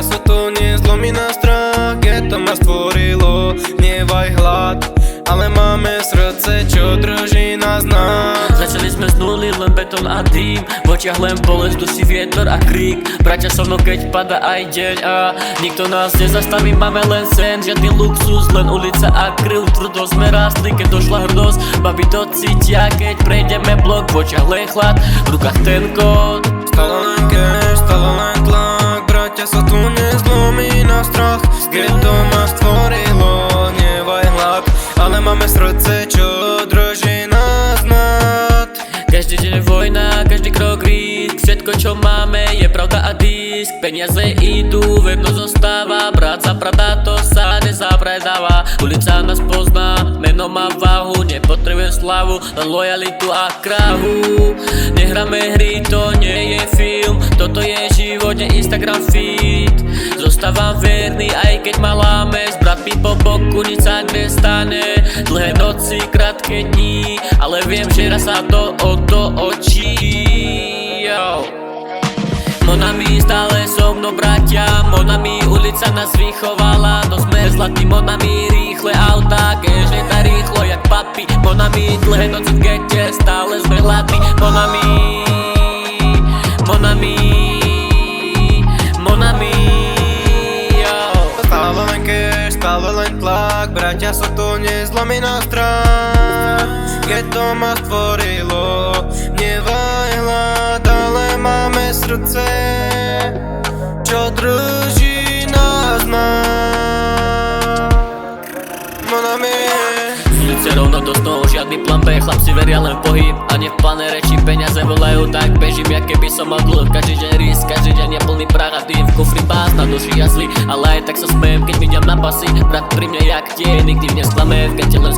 bratia sa to nezlomí na strach. Geto ma stvorilo, hnev aj hlad, ale máme srdce, čo drží nás nad. Začali sme z nuly, len betón a dým, v očiach len bolesť, dusí vietor a krík. Bratia so mnou, keď pada aj deň a nikto nás nezastaví, máme len sen, žiadny luxus, len ulica a kryl. Tvrdo sme rástli, keď došla hrdosť, babi to cítia, keď prejdeme blok, v očiach len chlad, v rukách ten kód. Stále len cash, stále len tlak, bratia sa tu nezlomí na strach. Geto ma stvorilo, hnev aj hlad, ale máme srdce, čo drží nás nad. Každý deň je vojna, každý krok risk, všetko čo máme je pravda a disk. Peniaze idú, verno zostáva, brat za brata to sa nezapredáva. Ulica nás pozná, meno má váhu, nepotrebujem slavu, len lojalitu a krahu. Nehráme hry, to nie je film, toto je život, nie Instagram feed. Zostávam verný, aj keď ma láme, s bratmi po boku nič sa nestane. Dlhé noci, krátke dní, ale viem, že raz sa to do očí. Monami stále so mnou bratia, Monami ulica nás vychovala, no sme zlatí. Monami rýchle auta, kež nie tak rýchlo jak papi. Monami dlhé noci v gete, stále sme hladní. Monami, Monami, Monami, yo. Stále len cash, stále len tlak, bratia sa to nezlomí na strach. Geto ma stvorilo, hnev aj hlad, ale máme srdce, čo drží nás nad. Monami. Ulice rovno do snohu, žiadny plán B, chlapci veria len v pohyb a nie v plané reči. Peniaze volajú, tak bežím, jak keby som mal dlh. Každý deň risk, každý deň je plný prach a dým. V kufri pás, na duši jazly, ale aj tak sa smejem, keď vidím na pasy. Brat pri mne jak tie, nikdy nesklame, v gete len